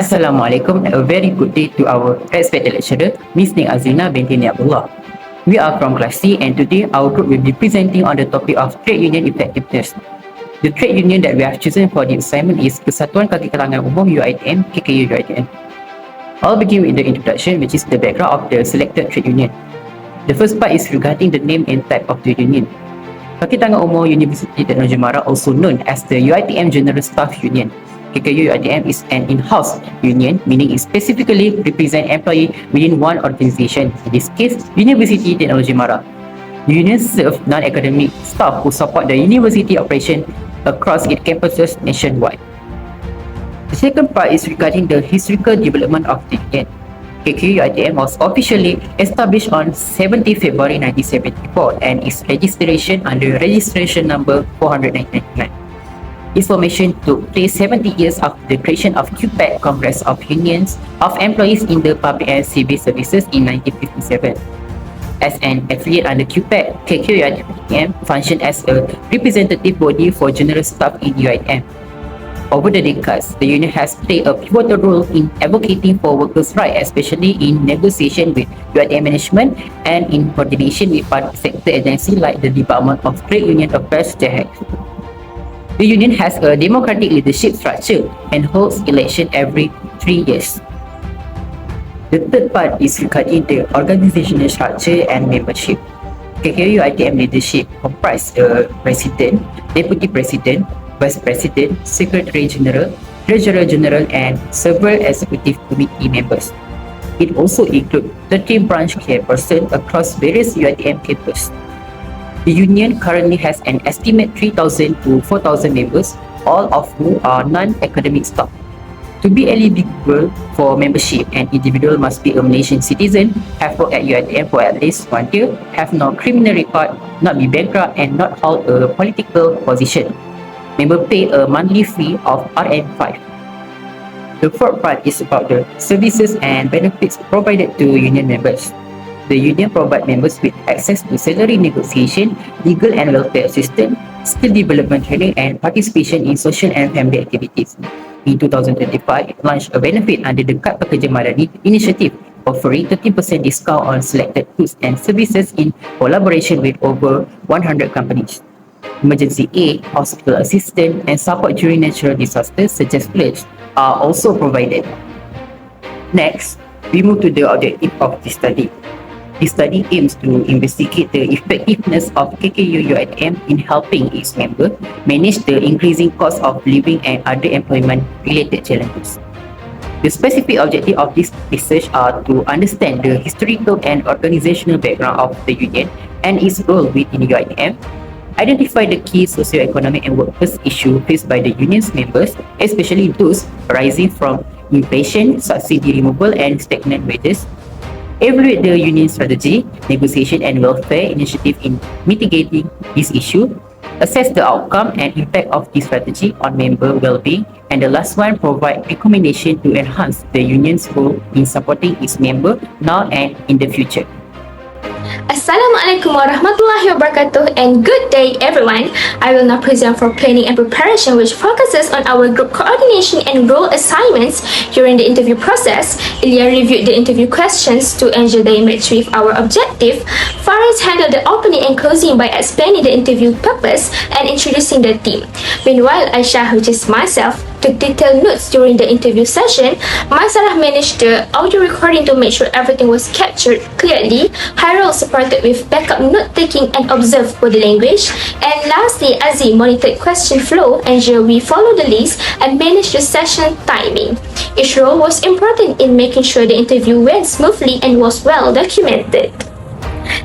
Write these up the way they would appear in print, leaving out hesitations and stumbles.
Assalamualaikum and a very good day to our respected lecturer, Ms. Ning Azina binti Abdullah. We are from Class C and today our group will be presenting on the topic of trade union effectiveness. The trade union that we have chosen for the assignment is Kesatuan Kaki Kalangan Umum UiTM, KKUUiTM. I'll begin with the introduction, which is the background of the selected trade union. The first part is regarding the name and type of the union. Kaki Tangan Umum University Teknologi Mara, also known as the UiTM General Staff Union. KKUUiTM is an in-house union, meaning it specifically represents employees within one organization, in this case, University Teknologi Mara. The union serves non-academic staff who support the university operation across its campuses nationwide. The second part is regarding the historical development of the union. KKUUiTM was officially established on 17 February 1974 and its registration under registration number 499. Its formation took place 70 years after the creation of QPAC, Congress of Unions of Employees in the Public and Civil Services in 1957. As an affiliate under QPAC, KKUUiTM functioned as a representative body for general staff in UiTM. Over the decades, the union has played a pivotal role in advocating for workers' rights, especially in negotiation with UiTM management and in coordination with public sector agencies like the Department of Trade Union Affairs, JHAC. The union has a democratic leadership structure and holds election every 3 years. The third part is regarding the organizational structure and membership. KKUUiTM leadership comprises the president, deputy president, vice president, secretary general, treasurer general, and several executive committee members. It also includes 13 branch chairpersons across various UiTM campuses. The union currently has an estimated 3,000 to 4,000 members, all of whom are non-academic staff. To be eligible for membership, an individual must be a Malaysian citizen, have worked at UiTM for at least 1 year, have no criminal record, not be bankrupt, and not hold a political position. Members pay a monthly fee of RM5. The fourth part is about the services and benefits provided to union members. The union provides members with access to salary negotiation, legal and welfare assistance, skill development training, and participation in social and family activities. In 2025, it launched a benefit under the Kad Pekerja Madani initiative, offering 30% discount on selected goods and services in collaboration with over 100 companies. Emergency aid, hospital assistance, and support during natural disasters such as floods are also provided. Next, we move to the objective of this study. This study aims to investigate the effectiveness of KKUUiTM in helping its members manage the increasing cost of living and other employment-related challenges. The specific objective of this research are to understand the historical and organizational background of the union and its role within UiTM, identify the key socio-economic and workplace issues faced by the union's members, especially those arising from inflation, subsidy removal, and stagnant wages, evaluate the union strategy, negotiation, and welfare initiative in mitigating this issue, assess the outcome and impact of this strategy on member well-being, and the last one, provide recommendation to enhance the union's role in supporting its member now and in the future. Assalamualaikum warahmatullahi wabarakatuh and good day everyone. I will now present for planning and preparation, which focuses on our group coordination and role assignments during the interview process. Ilya reviewed the interview questions to ensure they match with our objective. Faris handled the opening and closing by explaining the interview purpose and introducing the team. Meanwhile, AISYAH, which is myself, took detailed notes during the interview session. MOHD managed the audio recording to make sure everything was captured clearly. HAIRUL supported with backup note-taking and observed body language. And lastly, AZIM monitored question flow, ensure we follow the list, and managed the session timing. Each role was important in making sure the interview went smoothly and was well documented.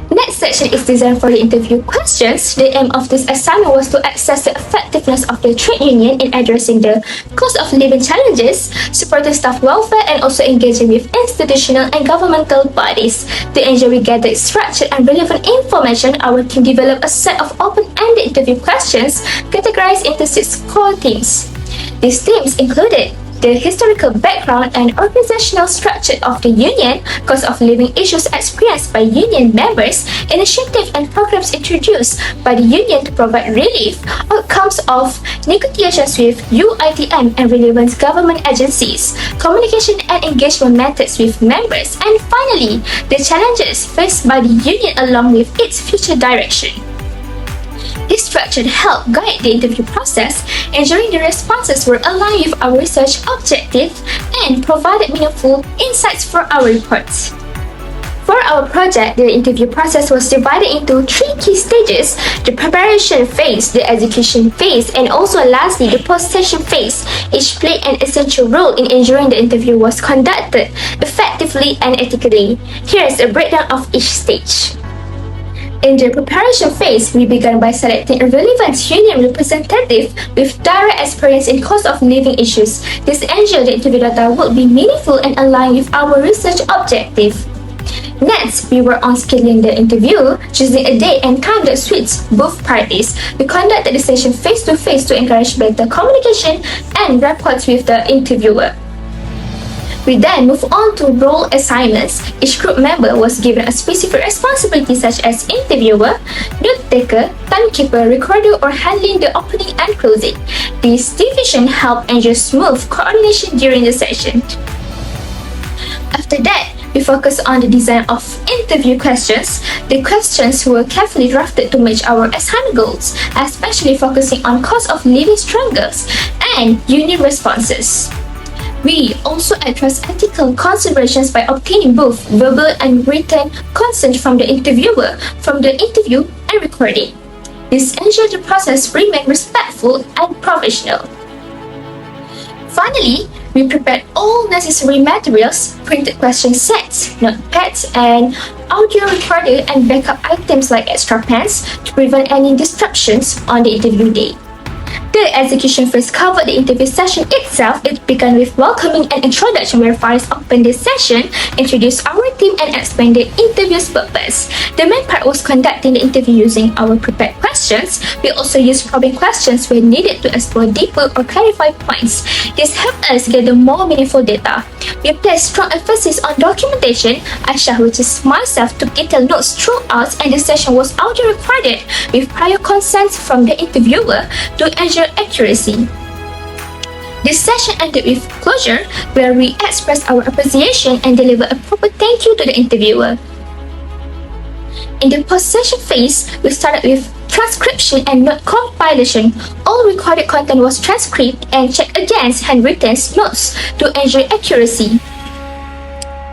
Next section is designed for the interview questions. The aim of this assignment was to assess the effectiveness of the trade union in addressing the cost of living challenges, supporting staff welfare, and also engaging with institutional and governmental bodies. To ensure we gather structured and relevant information, our team developed a set of open-ended interview questions categorized into 6 core themes. These themes included the historical background and organizational structure of the union, cost of living issues experienced by union members, initiatives and programs introduced by the union to provide relief, outcomes of negotiations with UITM and relevant government agencies, communication and engagement methods with members, and finally, the challenges faced by the union along with its future direction. This structure helped guide the interview process, ensuring the responses were aligned with our research objectives and provided meaningful insights for our reports. For our project, the interview process was divided into 3 key stages: the preparation phase, the execution phase, and also lastly, the post-session phase. Each played an essential role in ensuring the interview was conducted effectively and ethically. Here is a breakdown of each stage. In the preparation phase, we began by selecting a relevant union representative with direct experience in cost of living issues. This ensured the interview data would be meaningful and aligned with our research objective. Next, we were on scheduling the interview, choosing a date and time that suits both parties. We conducted the session face-to-face to encourage better communication and rapport with the interviewer. We then move on to role assignments. Each group member was given a specific responsibility such as interviewer, note taker, timekeeper, recorder, or handling the opening and closing. This division helped ensure smooth coordination during the session. After that, we focus on the design of interview questions. The questions were carefully drafted to match our assigned goals, especially focusing on cost of living struggles and union responses. We also address ethical considerations by obtaining both verbal and written consent from the interviewer, from the interview and recording. This ensures the process remains respectful and professional. Finally, we prepared all necessary materials, printed question sets, notepads, and audio recorder and backup items like extra pens to prevent any disruptions on the interview day. The execution phase covered the interview session itself. It began with welcoming and introduction where FARIS opened the session, introduced our team and explained the interview's purpose. The main part was conducting the interview using our prepared questions. We also used probing questions when needed to explore deeper or clarify points. This helped us gather more meaningful data. We placed strong emphasis on documentation. AISYAH, which is myself, took detailed notes throughout and the session was audio recorded with prior consent from the interviewer to ensure accuracy. This session ended with closure, where we expressed our appreciation and delivered a proper thank you to the interviewer. In the post-session phase, we started with transcription and note compilation. All recorded content was transcribed and checked against handwritten notes to ensure accuracy.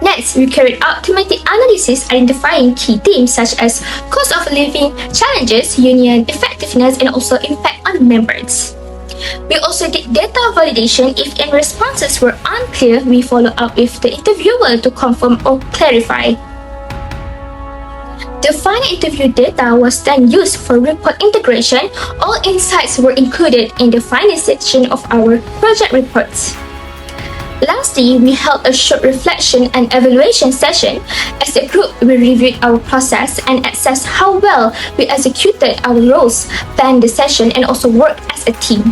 Next, we carried out thematic analysis identifying key themes such as cost of living, challenges, union effectiveness, and also impact on members. We also did data validation. If any responses were unclear, we followed up with the interviewer to confirm or clarify. The final interview data was then used for report integration. All insights were included in the final section of our project reports. Lastly, we held a short reflection and evaluation session. As a group, we reviewed our process and assessed how well we executed our roles, planned the session, and also worked as a team.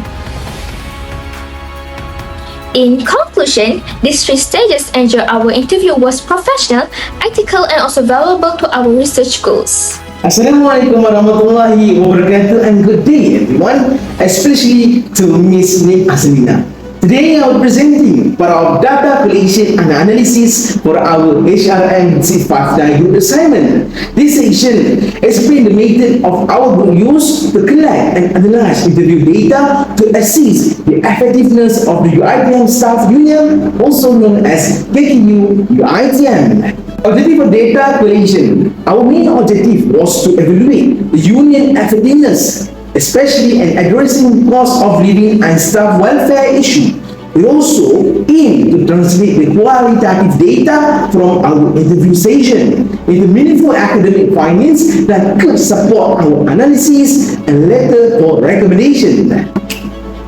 In conclusion, these 3 stages ensure our interview was professional, ethical, and also valuable to our research goals. Assalamualaikum warahmatullahi wabarakatuh and good day everyone, especially to Miss Nim Aslina. Today I am presenting for our data collection and analysis for our HRM659 group assignment. This section explains the method of our group use to collect and analyze interview data to assess the effectiveness of the UITM staff union, also known as KKUUiTM. Objective of data collection. Our main objective was to evaluate the union effectiveness, especially in addressing cost of living and staff welfare issue. We also aim to translate the qualitative data from our interview session into meaningful academic findings that could support our analysis and letter for recommendation.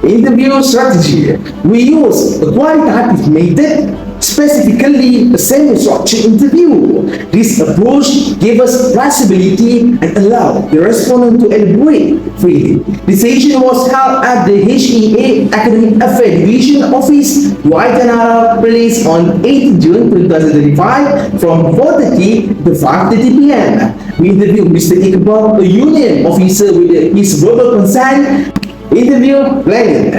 Interview strategy. We use a qualitative method specifically a semi-structured interview. This approach gave us flexibility and allowed the respondent to elaborate freely. The session was held at the HEA Academic Affairs Division Office, Waitanara Place on 8 June 2025 from 4:30 to 5:30 p.m. We interviewed Mr. Iqbal, a union officer with his verbal consent. Interview planning.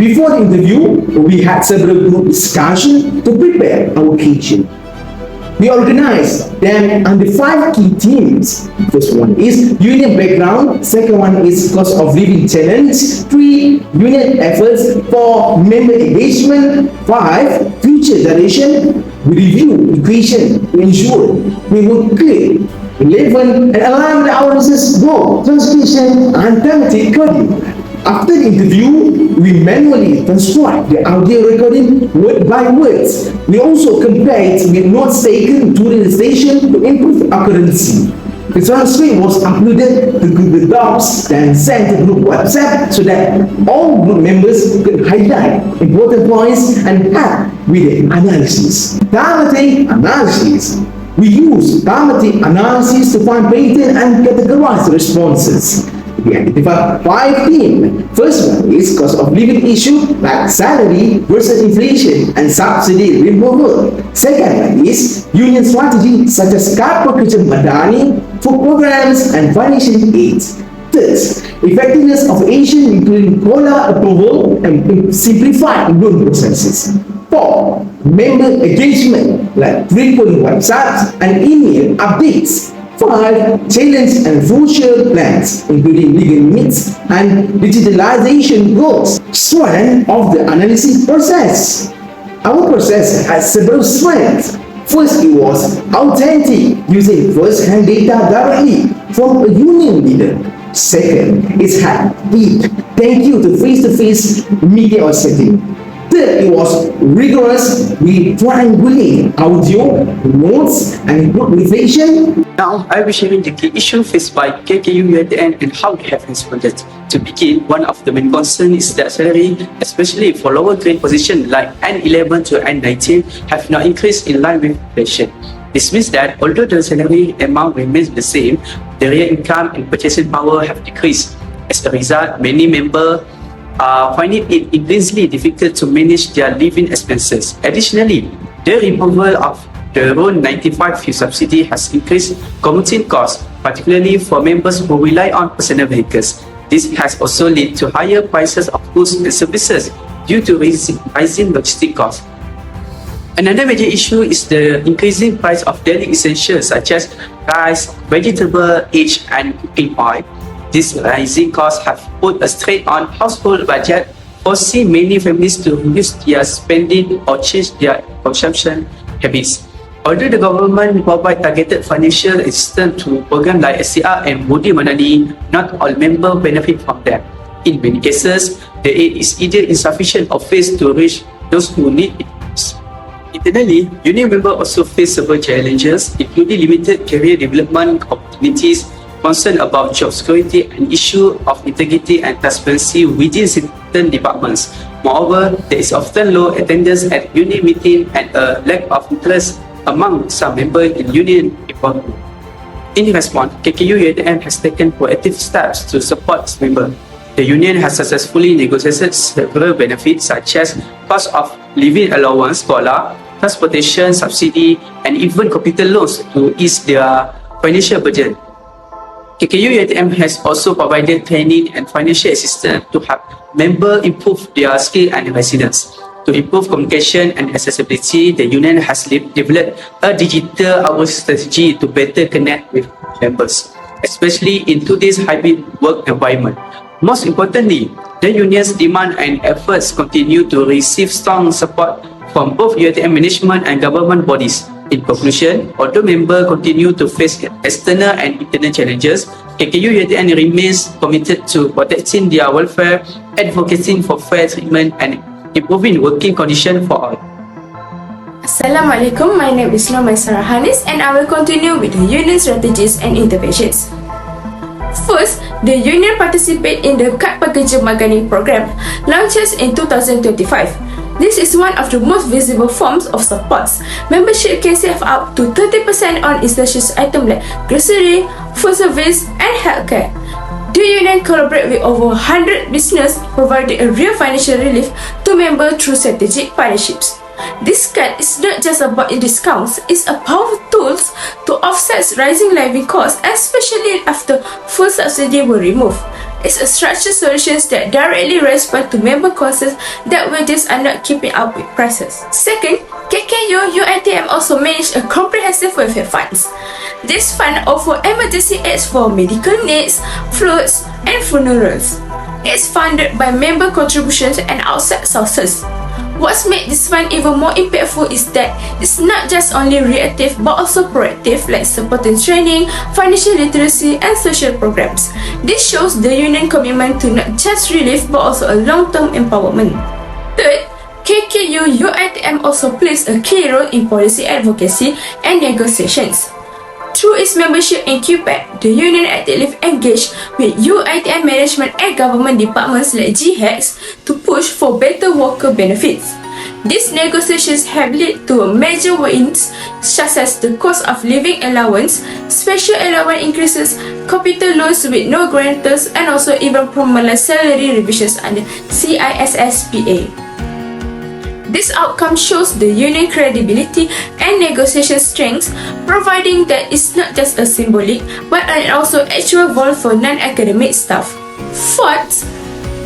Before the interview, we had several group discussions to prepare our occasion. We organized them under 5 key themes. First one is union background, second one is cost of living challenge, 3 union efforts for member engagement, 5 future generation. We review equation to ensure we were clear, 11 and align with our business goal, transcription and thematic coding. After the interview, we manually transcribe the audio recording word by words. We also compare it with notes taken during the session to improve accuracy. The transcript was uploaded to Google Docs and sent to group WhatsApp so that all group members could highlight important points and help with the analysis. Thematic analysis. We use thematic analysis to find pattern and categorize responses. We identify 5 themes. First one is cost of living issue like salary versus inflation and subsidy removal. Second one is union strategy such as kad pekerja madani, food programs and financial aids. Third, effectiveness of Asian including COLA approval and simplified loan processes. 4. Member engagement like frequent websites and email updates. 5. Challenge and future plans, including legal limits and digitalization goals. Strength of the analysis process. Our process has several strengths. First, it was authentic, using first-hand data directly from a union leader. Second, it had deep thank you to face-to-face media or setting. Third, it was rigorous. We triangulate audio, notes, and group reflection. Now, I will be sharing the key issue faced by KKUITM and how they have responded. To begin, one of the main concerns is that salary, especially for lower grade positions like N11 to N19, have not increased in line with inflation. This means that although the salary amount remains the same, the real income and purchasing power have decreased. As a result, many members finding it immensely difficult to manage their living expenses. Additionally, the removal of the Rule 95 fuel subsidy has increased commuting costs, particularly for members who rely on personal vehicles. This has also led to higher prices of goods and services due to rising logistic costs. Another major issue is the increasing price of daily essentials such as rice, vegetable, eggs, and cooking oil. These rising costs have put a strain on household budget, forcing many families to reduce their spending or change their consumption habits. Although the government provides targeted financial assistance to programs like SCR and MOHD Manani, not all members benefit from them. In many cases, the aid is either insufficient or fails to reach those who need it. Internally, union members also face several challenges, including limited career development opportunities, concern about job security, and issue of integrity and transparency within certain departments. Moreover, there is often low attendance at union meetings and a lack of interest among some members in union involvement. In response, KKUITM has taken proactive steps to support its members. The union has successfully negotiated several benefits such as cost of living allowance, COLA, transportation subsidy, and even computer loans to ease their financial burden. KKUITM has also provided training and financial assistance to help members improve their skill and resilience. To improve communication and accessibility, the union has developed a digital outreach strategy to better connect with members, especially in today's hybrid work environment. Most importantly, the union's demand and efforts continue to receive strong support from both UiTM management and government bodies. In conclusion, although members continue to face external and internal challenges, KKUITM remains committed to protecting their welfare, advocating for fair treatment, and improving working conditions for all. Assalamualaikum, my name is NORMAISARAH HANIS and I will continue with the union strategies and interventions. First, the union participate in the Kad Pekerja Magani program, launched in 2025. This is one of the most visible forms of supports. Membership can save up to 30% on essential items like grocery, food service, and healthcare. The union collaborate with over 100 businesses, providing a real financial relief to members through strategic partnerships. This cut is not just about discounts, it's a powerful tool to offset rising living costs, especially after full subsidy were removed. It's a structured solution that directly responds to member costs that wages are not keeping up with prices. Second, KKUUiTM also manage a comprehensive welfare funds. This fund offers emergency aids for medical needs, floods, and funerals. It's funded by member contributions and outside sources. What's made this fund even more impactful is that it's not just only reactive but also proactive, like supporting training, financial literacy, and social programs. This shows the union commitment to not just relief but also a long-term empowerment. Third, KKUUiTM also plays a key role in policy advocacy and negotiations. Through its membership in QPAC, the union actively engaged with UiTM management and government departments like GHEX to push for better worker benefits. These negotiations have led to major wins such as the cost of living allowance, special allowance increases, capital loans with no guarantors, and also even permanent salary revisions under CISSPA. This outcome shows the union credibility and negotiation strength, providing that it's not just a symbolic but an also actual goal for non-academic staff. Fourth,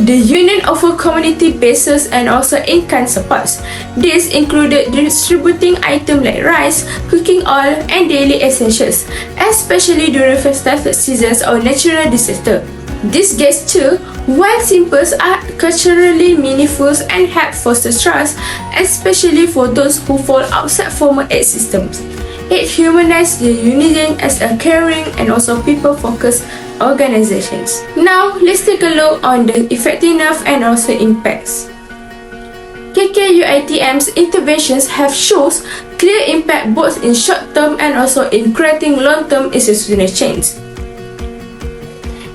the union offers community-based and also in-kind supports. This included distributing items like rice, cooking oil, and daily essentials, especially during festive seasons or natural disasters. These gestures, while simple, are culturally meaningful and help foster trust, especially for those who fall outside formal aid systems. It humanizes the union as a caring and also people-focused organizations. Now, let's take a look on the effectiveness and also impacts. KKUiTM's interventions have shown clear impact both in short term and also in creating long-term institutional change.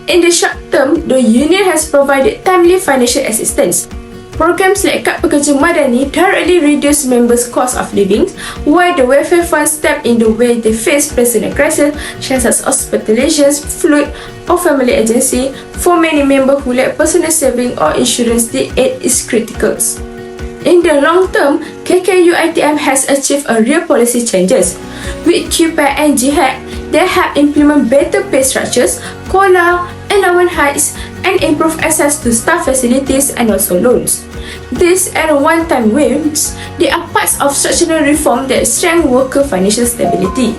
In the short term, the union has provided timely financial assistance. Programs like Kad Pekerja Madani directly reduce members' cost of living, while the welfare fund step in the way they face personal crises such as hospitalizations, flood, or family agency. For many members who lack personal saving or insurance, the aid is critical. In the long term, KKUiTM has achieved a real policy changes. With QPAC and GHEC, they have implemented better pay structures, COLA, allowance hikes, and improved access to staff facilities and also loans. These are one-time wins. They are parts of structural reform that strengthen worker financial stability.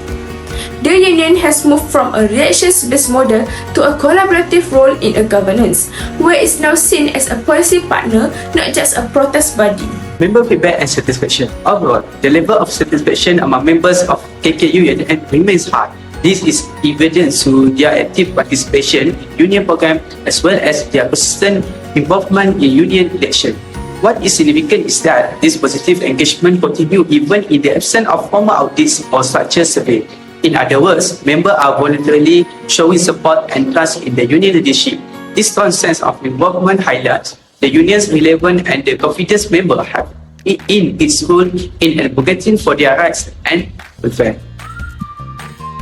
The union has moved from a relations-based model to a collaborative role in a governance, where it's now seen as a policy partner, not just a protest body. Member feedback and satisfaction. Overall, the level of satisfaction among members of KKUiTM remains high. This is evident through their active participation in union program as well as their persistent involvement in union election. What is significant is that this positive engagement continues even in the absence of formal audits or structured survey. In other words, members are voluntarily showing support and trust in the union leadership. This strong sense of involvement highlights the union's relevance and the confidence members have in its role in advocating for their rights and welfare.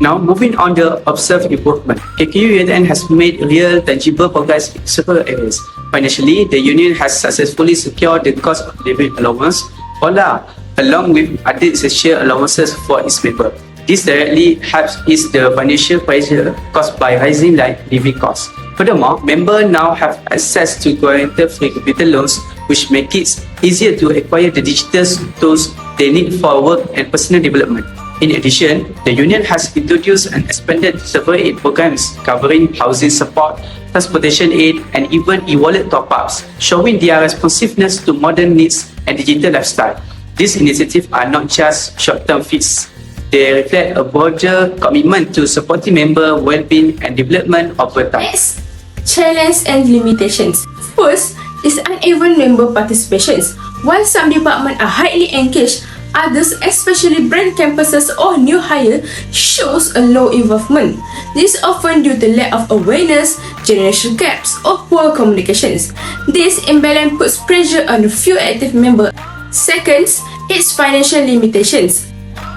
Now, moving on to observed improvement. KKUiTM has made real, tangible progress in several areas. Financially, the union has successfully secured the cost of living allowance, COLA, along with other essential allowances for its members. This directly helps ease the financial pressure caused by rising living costs. Furthermore, members now have access to guarantee-free capital loans, which make it easier to acquire the digital tools they need for work and personal development. In addition, the union has introduced and expanded several aid programs covering housing support, transportation aid, and even e-wallet top-ups, showing their responsiveness to modern needs and digital lifestyle. These initiatives are not just short-term fixes. They reflect a broader commitment to supporting member well-being and development over time. Next, challenge and limitations. First is uneven member participations. While some departments are highly engaged, others, especially brand campuses or new hire, shows a low involvement. This is often due to lack of awareness, generational gaps, or poor communications. This imbalance puts pressure on the few active members Second, its financial limitations.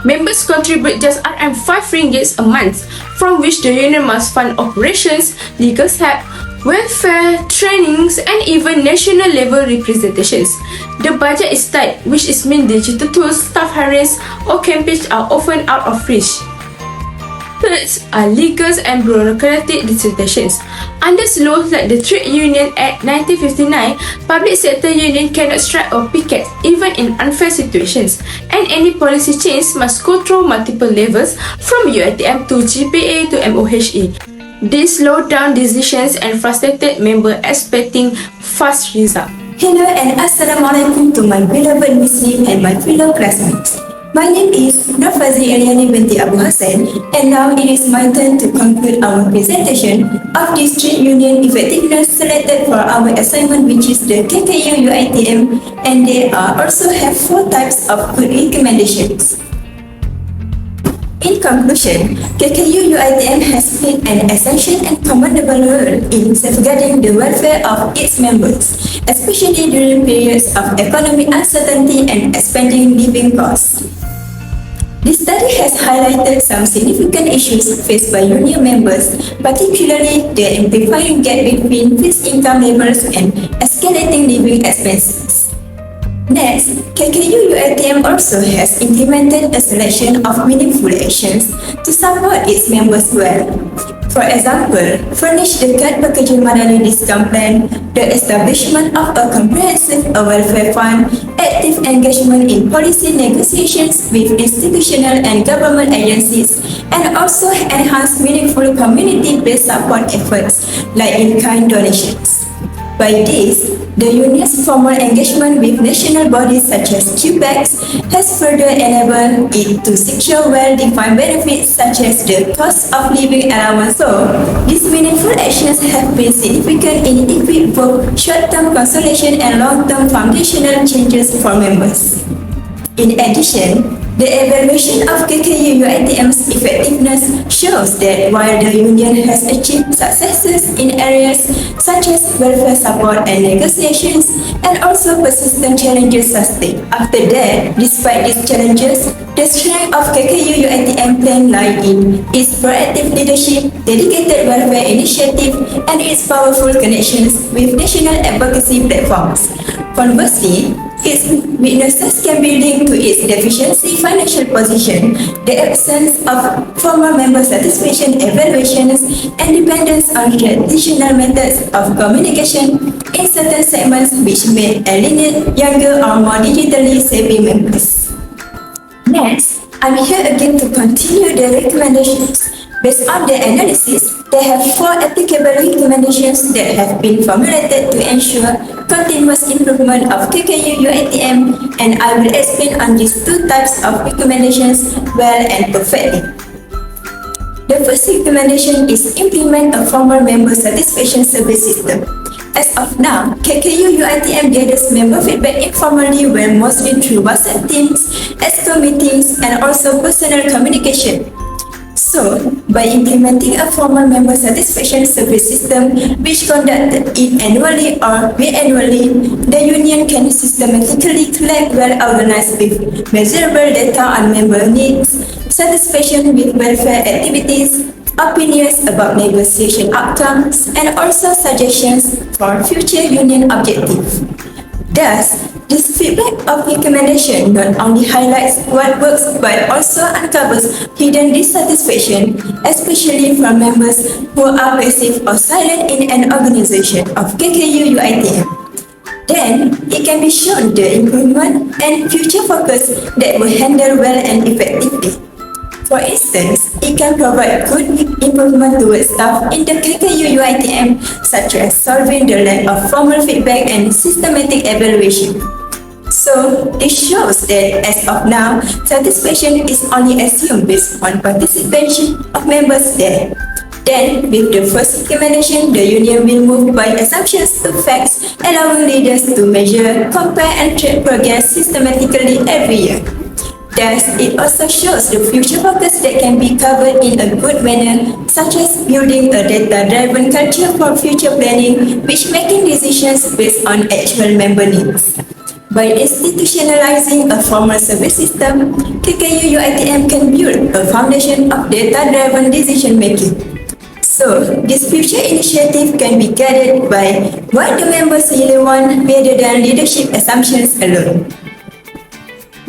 Members contribute just RM5 a month, from which the union must fund operations, legal help, welfare, trainings, and even national level representations. The budget is tight, which is mean digital tools, staff hires, or campaigns are often out of reach. Third are legal and bureaucratic dissertations. Under laws like the Trade Union Act 1959, public sector union cannot strike or picket even in unfair situations, and any policy change must go through multiple levels from UiTM to GPA to MOHD. This slowed down decisions and frustrated members expecting fast results. Hello and Assalamualaikum to my beloved Muslim and my fellow classmates. My name is NORFAZLIN Binti Abu Hassan, and now it is my turn to conclude our presentation of this trade union effectiveness selected for our assignment, which is the KKUUiTM, and they also have 4 types of good recommendations. In conclusion, KKUUiTM has played an essential and commendable role in safeguarding the welfare of its members, especially during periods of economic uncertainty and expanding living costs. This study has highlighted some significant issues faced by union members, particularly the amplifying gap between fixed income levels and escalating living expenses. Next, KKUUiTM also has implemented a selection of meaningful actions to support its members well. For example, furnish the Kad Pekerja Melalui Discount Plan, the establishment of a comprehensive welfare fund, active engagement in policy negotiations with institutional and government agencies, and also enhance meaningful community-based support efforts like in-kind donations. By this, the union's formal engagement with national bodies such as QBEX has further enabled it to secure well-defined benefits such as the cost of living allowance. So, these meaningful actions have been significant in equipping both short-term consolation and long-term foundational changes for members. In addition, the evaluation of KKUUiTM's effectiveness shows that while the union has achieved successes in areas such as welfare support and negotiations, and also persistent challenges sustained. After that, despite these challenges, the strength of KKUUiTM plan lies in its proactive leadership, dedicated welfare initiative, and its powerful connections with national advocacy platforms. Conversely, its weaknesses can be linked to its deficiency financial position, the absence of formal member satisfaction evaluations, and dependence on traditional methods of communication in certain segments which may alienate younger or more digitally savvy members. Next, I'm here again to continue the recommendations. Based on the analysis, there have 4 applicable recommendations that have been formulated to ensure continuous improvement of KKUUiTM, and I will explain on these 2 types of recommendations well and perfectly. The first recommendation is implement a formal member satisfaction survey system. As of now, KKUUiTM gathers member feedback informally, well, mostly through WhatsApp teams, ESCO meetings, and also personal communication. So, by implementing a formal member satisfaction survey system which conducted it annually or biannually, the union can systematically collect well-organized with measurable data on member needs, satisfaction with welfare activities, opinions about negotiation outcomes, and also suggestions for future union objectives. Thus, this feedback of recommendation not only highlights what works but also uncovers hidden dissatisfaction, especially from members who are passive or silent in an organization of KKUUiTM. Then, it can be shown the improvement and future focus that will handle well and effectively. For instance, it can provide good improvement towards staff in the KKUUiTM, such as solving the lack of formal feedback and systematic evaluation. So, this shows that as of now, satisfaction is only assumed based on participation of members there. Then, with the first recommendation, the union will move by assumptions to facts, allowing leaders to measure, compare, and track progress systematically every year. Thus, it also shows the future focus that can be covered in a good manner, such as building a data-driven culture for future planning, which making decisions based on actual member needs. By institutionalizing a formal service system, KKUUiTM can build a foundation of data-driven decision-making. So, this future initiative can be guided by what the members really want rather than leadership assumptions alone.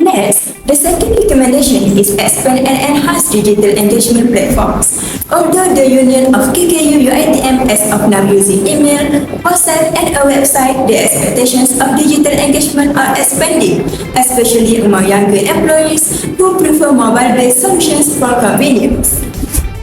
Next, the second recommendation is expand and enhance digital engagement platforms. Although the union of KKUUiTM as of now using email, WhatsApp, and a website, the expectations of digital engagement are expanding, especially among younger employees who prefer mobile-based solutions for convenience.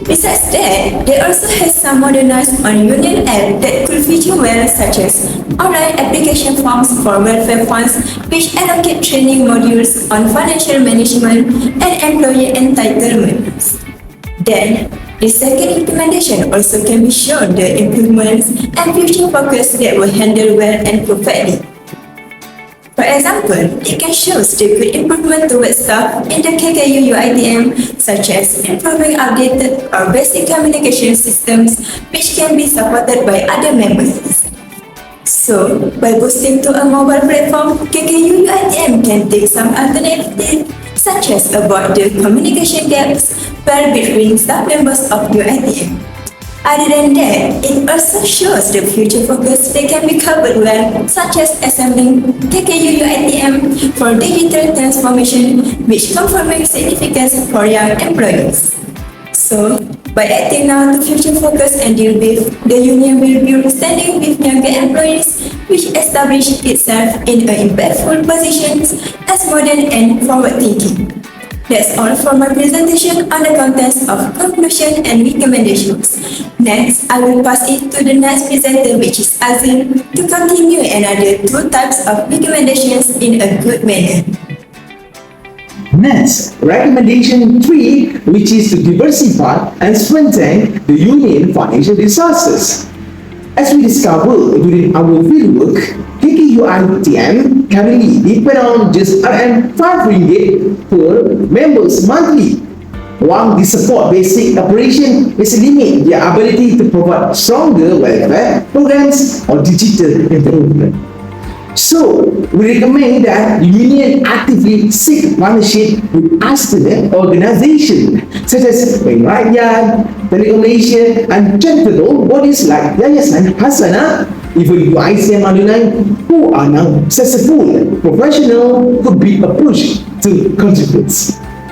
Besides that, they also have some modernized on-union app that could feature well, such as online application forms for welfare funds, which allocate training modules on financial management and employee entitlements. Then, the second recommendation also can be shown the improvements and future focus that will handle well and perfectly. For example, it can show the good improvement towards staff in the KKUUiTM, such as improving outdated or basic communication systems, which can be supported by other members. So, by boosting to a mobile platform, KKUUiTM can take some alternatives, such as avoid the communication gaps between staff members of UiTM. Other than that, it also shows the future focus that can be covered well, such as assembling KKUUiTM for digital transformation, which confirming significance for young employees. So, by acting now to future focus and deal with, the union will be standing with younger employees, which establish itself in impactful positions as modern and forward-thinking. That's all for my presentation on the contents of conclusion and recommendations. Next, I will pass it to the next presenter, which is AZIM, to continue another two types of recommendations in a good manner. Next, recommendation 3, which is to diversify and strengthen the union financial resources. As we discovered during our fieldwork, KKUUiTM currently depend on just RM 5 ringgit per members monthly. While the support basic operation is limit their ability to provide stronger welfare programs or digital improvement. So, we recommend that the union actively seek partnership with AFTHANORHAN organizations such as Bank Rakyat, Telekom Malaysia, and charitable bodies like Yayasan HASSAN, even ISYAH Online, who are now successful professional, could be a push to contribute.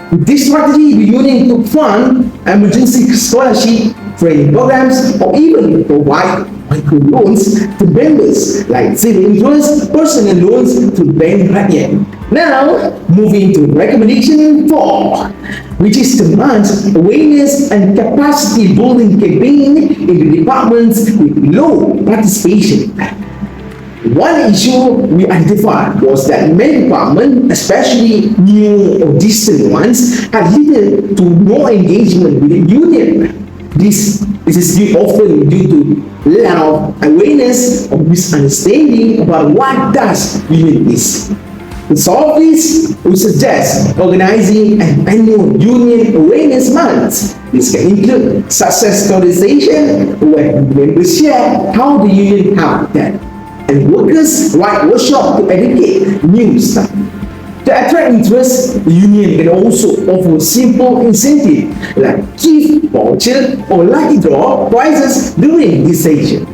With this strategy, the union could fund emergency scholarship, training programs, or even provide micro loans to members like zero interest personal loans to Bank Rakyat. Now, moving to recommendation 4, which is to launch awareness and capacity building campaign in the departments with low participation. One issue we identified was that many departments, especially new or distant ones, had little to no engagement with the union. This is often due to lack of awareness or misunderstanding about what does union is. To solve this, we suggest organizing an annual Union Awareness Month. This can include success conversation where members share how the union helped them, and workers write workshops to educate new staff. To attract interest, the union can also offer simple incentive like gift voucher or lucky draw prizes during this session.